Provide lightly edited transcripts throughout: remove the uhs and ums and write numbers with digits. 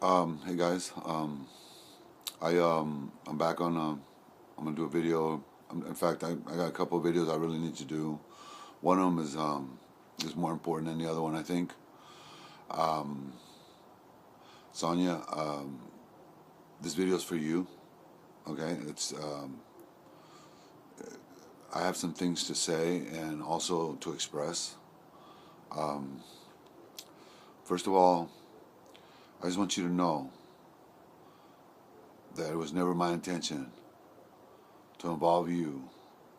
Hey guys. I'm back on. I'm gonna do a video. In fact, I got a couple of videos I really need to do. One of them is more important than the other one, I think. Um, Sonja, this video is for you. Okay, it's I have some things to say and also to express. Um, First of all, I just want you to know that it was never my intention to involve you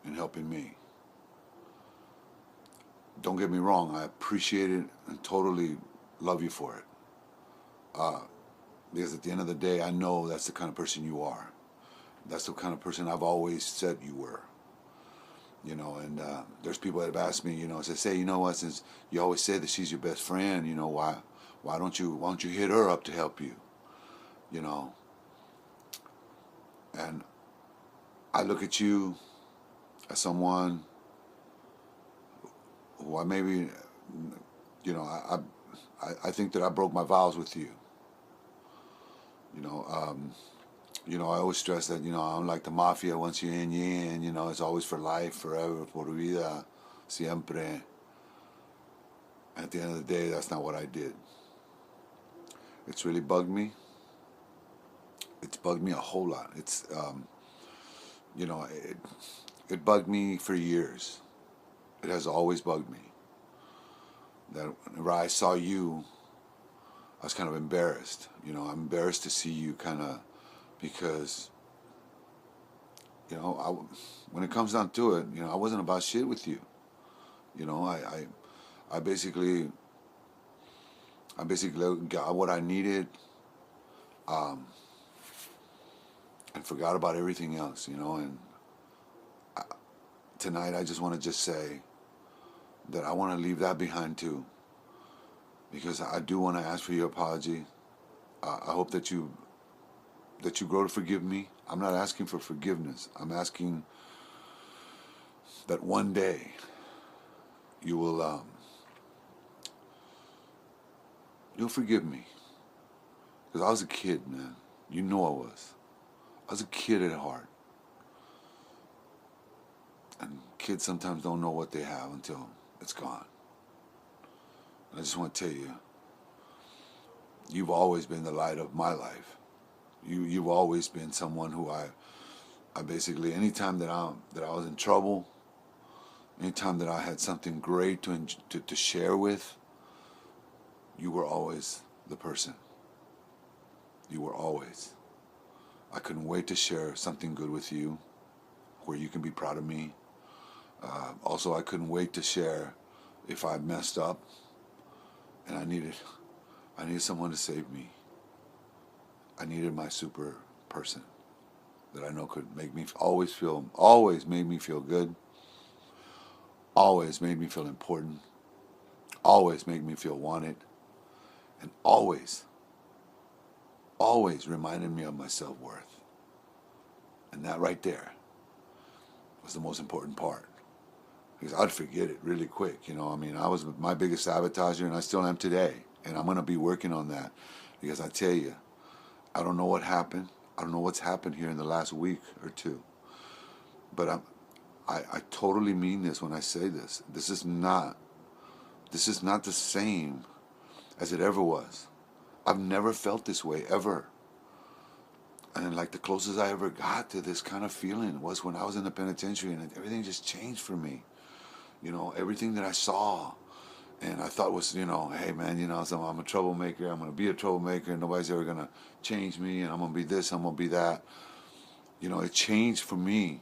in helping me. Don't get me wrong, I appreciate it and totally love you for it. Uh, because at the end of the day, I know that's the kind of person you are. That's the kind of person I've always said you were. And there's people that have asked me, say, you know what, since you always say that she's your best friend, why don't you hit her up to help you? You know, and I look at you as someone who I maybe, I think that I broke my vows with you. You know, um, I always stress that, I'm like the mafia. Once you're in, you're in. It's always for life, forever, por vida, siempre. At the end of the day, that's not what I did. It's really bugged me. It's bugged me a whole lot. You know, it, it bugged me for years. It has always bugged me. That whenever I saw you, I was kind of embarrassed. I'm embarrassed to see you kind of because, when it comes down to it, I wasn't about shit with you. You know, I, I basically, I basically got what I needed, um, and forgot about everything else. And I, tonight I just want to just say that I want to leave that behind too, because I do want to ask for your apology. I hope that you grow to forgive me. I'm not asking for forgiveness. I'm asking that one day you will you'll forgive me, because I was a kid, man. You know I was. I was a kid at heart, and kids sometimes don't know what they have until it's gone. And I just want to tell you, you've always been the light of my life. You've always been someone who I basically, anytime that I was in trouble, anytime that I had something great to share with, you were always the person. You were always. I couldn't wait to share something good with you, where you can be proud of me. Also, I couldn't wait to share if I messed up and I needed someone to save me. I needed my super person that I know could make me always made me feel good, always made me feel important, always made me feel wanted, and always reminded me of my self-worth. And that right there was the most important part. Because I'd forget it really quick. I was my biggest sabotager, and I still am today. And I'm going to be working on that. Because I tell you, I don't know what happened. I don't know what's happened here in the last week or two. But I totally mean this when I say this. This is not the same as it ever was. I've never felt this way, ever. And like the closest I ever got to this kind of feeling was when I was in the penitentiary, and everything just changed for me. Everything that I saw and I thought was, hey man, so I'm a troublemaker, I'm going to be a troublemaker, and nobody's ever going to change me, and I'm going to be this, I'm going to be that. It changed for me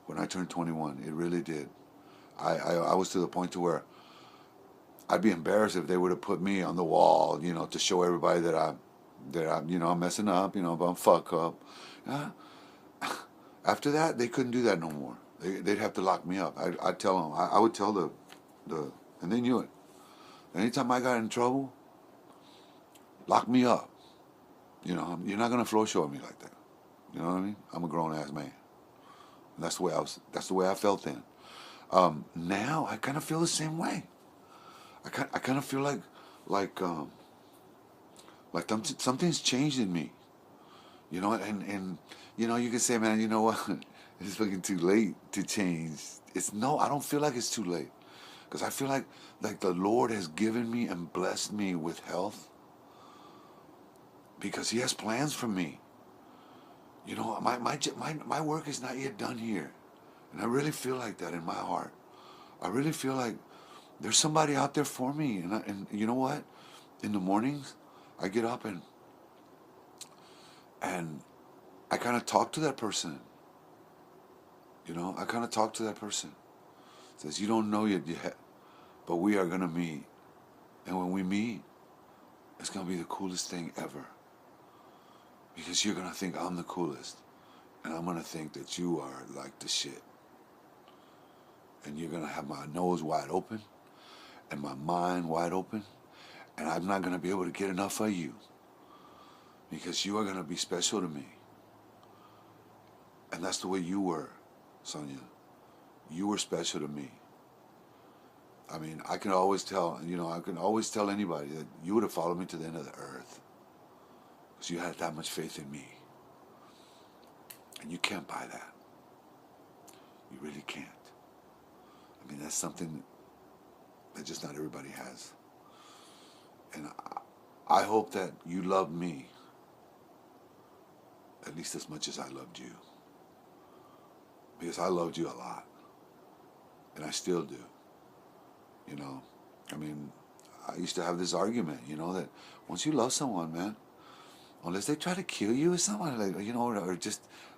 when I turned 21. It really did. I was to the point to where I'd be embarrassed if they would have put me on the wall, to show everybody I'm messing up, but I'm fuck up. Uh, After that, they couldn't do that no more. They'd have to lock me up. I'd tell them. I would tell and they knew it. Anytime I got in trouble, lock me up. You're not gonna floor show me like that. You know what I mean? I'm a grown ass man. And that's the way I was. That's the way I felt then. Now I kind of feel the same way. I kind of feel like Like something's changed in me. You know, and you can say, man, you know what? It's fucking too late to change. It's no, I don't feel like it's too late. Because I feel like the Lord has given me and blessed me with health because He has plans for me. You know, my work is not yet done here. And I really feel like that in my heart. I really feel like there's somebody out there for me. And you know what? In the mornings, I get up and I kind of talk to that person. You know, I kind of talk to that person. It says, you don't know yet, but we are going to meet. And when we meet, it's going to be the coolest thing ever. Because you're going to think I'm the coolest. And I'm going to think that you are like the shit. And you're going to have my nose wide open and my mind wide open. And I'm not going to be able to get enough of you. Because you are going to be special to me. And that's the way you were, Sonja. You were special to me. I mean, I can always tell, I can always tell anybody that you would have followed me to the end of the earth. Because you had that much faith in me. And you can't buy that. You really can't. I mean, that's something that just not everybody has. And I hope that you love me at least as much as I loved you. Because I loved you a lot. And I still do. You know, I mean, I used to have this argument, that once you love someone, man, unless they try to kill you or something, like,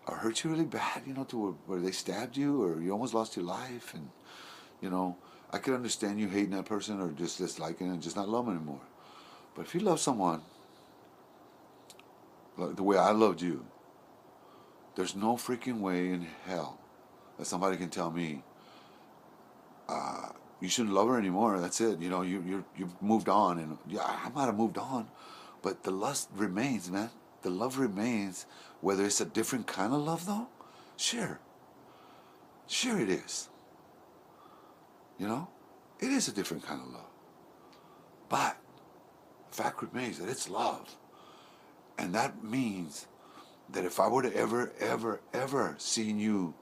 or hurt you really bad, to where they stabbed you or you almost lost your life. And, I could understand you hating that person or just disliking and just not loving them anymore. But if you love someone like the way I loved you, there's no freaking way in hell that somebody can tell me, you shouldn't love her anymore. That's it. You've moved on, and yeah, I might have moved on, but the lust remains, man. The love remains. Whether it's a different kind of love, though, sure it is. It is a different kind of love. But the fact remains that it's love, and that means that if I were to ever seen you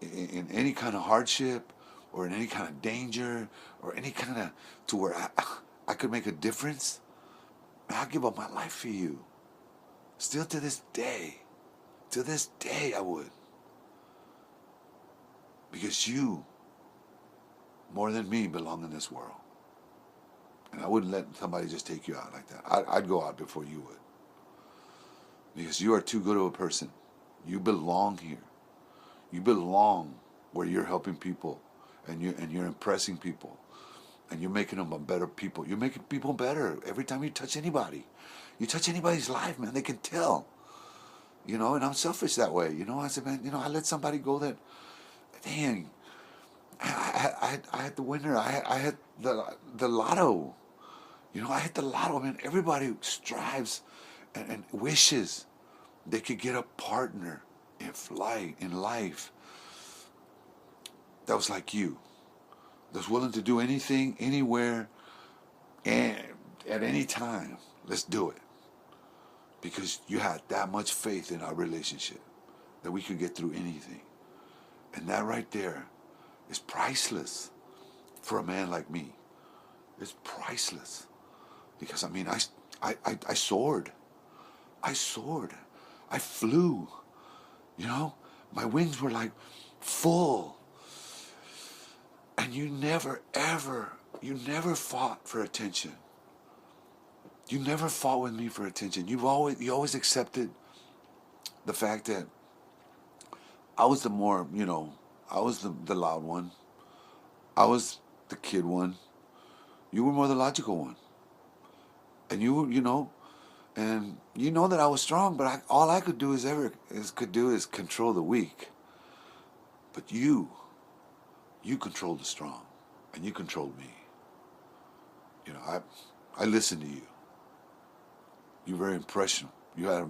in any kind of hardship or in any kind of danger or any kind of to where I could make a difference, I'd give up my life for you. Still to this day I would. Because you, more than me, belong in this world. And I wouldn't let somebody just take you out like that. I'd go out before you would. Because you are too good of a person. You belong here. You belong where you're helping people and you're impressing people and you're making them a better people. You're making people better every time you touch anybody. You touch anybody's life, man, they can tell. And I'm selfish that way. I said, man, I let somebody go that, dang, I had the winner. I had the lotto. I hit the lotto, man. Everybody strives and wishes they could get a partner in life that was like you, that's willing to do anything, anywhere, and at any time. Let's do it. Because you had that much faith in our relationship that we could get through anything. And that right there is priceless for a man like me. It's priceless. Because, I mean, I soared. I soared. I flew. My wings were like full. And you never fought for attention. You never fought with me for attention. You always accepted the fact that I was the more, I was the loud one. I was the kid one. You were more the logical one. And you were, and that I was strong, but all I could do is control the weak. But you controlled the strong, and you controlled me. I listened to you. You're very impressionable. You had a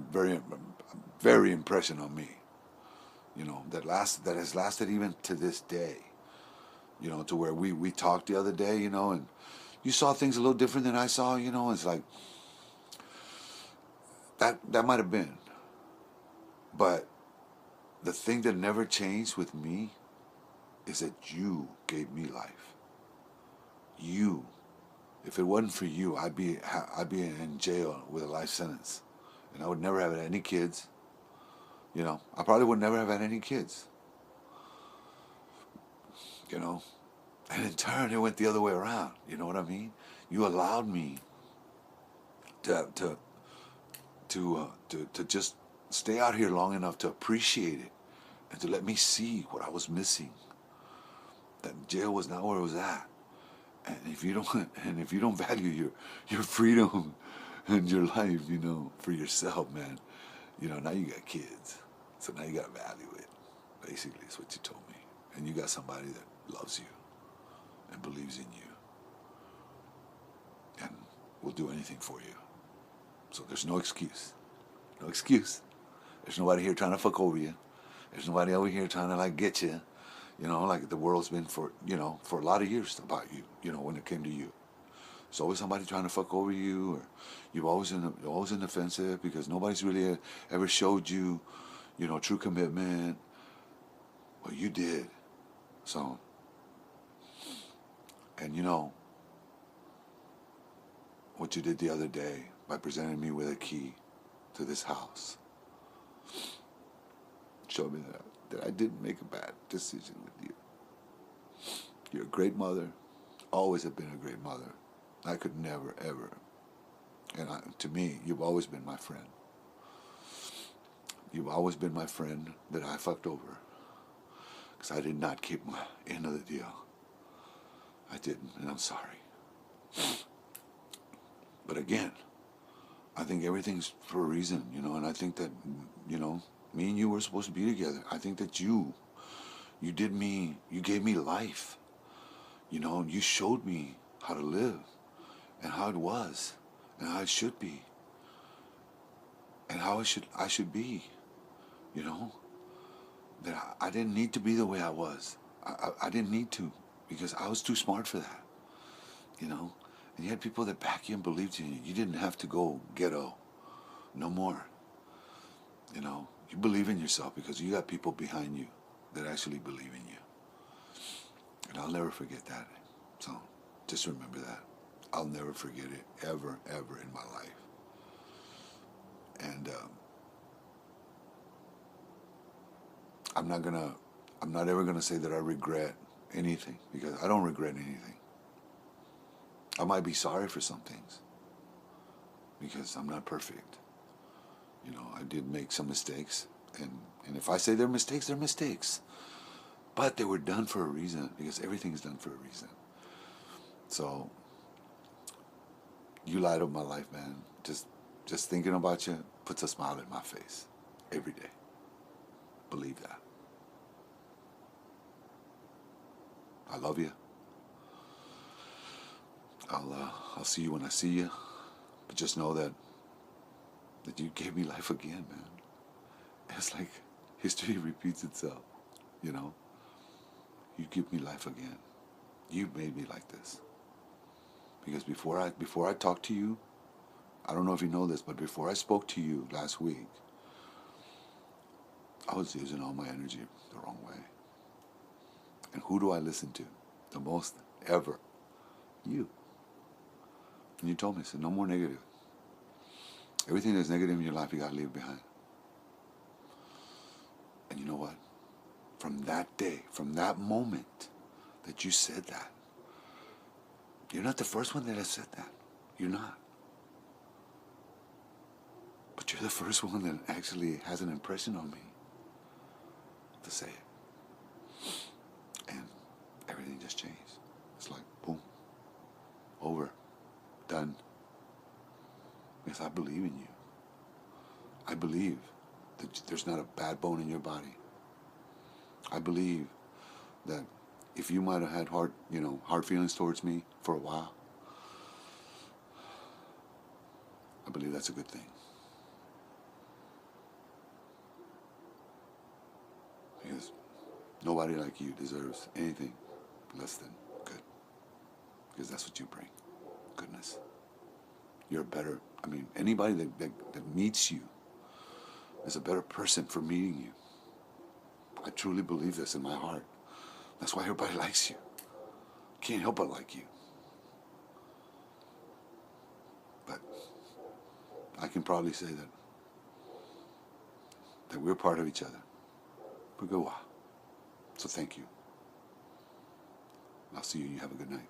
very impression on me. That has lasted even to this day. To where we talked the other day, and you saw things a little different than I saw. It's like That might have been. But the thing that never changed with me is that you gave me life. You. If it wasn't for you, I'd be in jail with a life sentence, and I would never have had any kids. You know, I probably would never have had any kids. You know, and in turn, it went the other way around. You know what I mean? You allowed me to to to just stay out here long enough to appreciate it and to let me see what I was missing. That jail was not where it was at. And if you don't and if you don't value your freedom and your life, you know, for yourself, man, you know, now you got kids. So now you gotta value it. Basically is what you told me. And you got somebody that loves you and believes in you and will do anything for you. So there's no excuse. No excuse. There's nobody here trying to fuck over you. There's nobody over here trying to like get you. You know, like the world's been for, you know, for a lot of years about you, you know, when it came to you. There's always somebody trying to fuck over you, or you're always in the defensive because nobody's really ever showed you, you know, true commitment. Well, you did. So, and you know, what you did the other day by presenting me with a key to this house showed me that I didn't make a bad decision with you. You're a great mother. Always have been a great mother. I could never, ever. And to me, you've always been my friend. You've always been my friend that I fucked over. Because I did not keep my end of the deal. I didn't, and I'm sorry. But again, I think everything's for a reason, you know, and I think that, you know, me and you were supposed to be together. I think that you gave me life, you know, and you showed me how to live and how it was and how it should be and how I should be, you know, that I didn't need to be the way I was. I didn't need to because I was too smart for that, you know, and you had people that back you and believed in you. You didn't have to go ghetto no more, you know. You believe in yourself because you got people behind you that actually believe in you. And I'll never forget that. So just remember that. I'll never forget it ever, ever in my life. And I'm not ever gonna say that I regret anything because I don't regret anything. I might be sorry for some things because I'm not perfect. You know, I did make some mistakes, and if I say they're mistakes, they're mistakes. But they were done for a reason because everything's done for a reason. So you light up my life, man. Just thinking about you puts a smile in my face every day. Believe that. I love you. I'll see you when I see you. But just know that you gave me life again, man. It's like history repeats itself, you know. You give me life again. You made me like this. Because before I talked to you, I don't know if you know this, but before I spoke to you last week, I was using all my energy the wrong way. And who do I listen to the most ever? You. And you told me, I said, no more negative. Everything that's negative in your life, you got to leave behind. And you know what? From that day, from that moment that you said that, you're not the first one that has said that. You're not. But you're the first one that actually has an impression on me to say it. And everything just changed. It's like, boom, over, done. Because I believe in you. I believe that there's not a bad bone in your body. I believe that if you might have had hard feelings towards me for a while, I believe that's a good thing. Because nobody like you deserves anything less than good. Because that's what you bring. Goodness. you're a better, I mean, anybody that meets you is a better person for meeting you. I truly believe this in my heart. That's why everybody likes you. Can't help but like you. But I can probably say that we're part of each other. So thank you. I'll see you and you have a good night.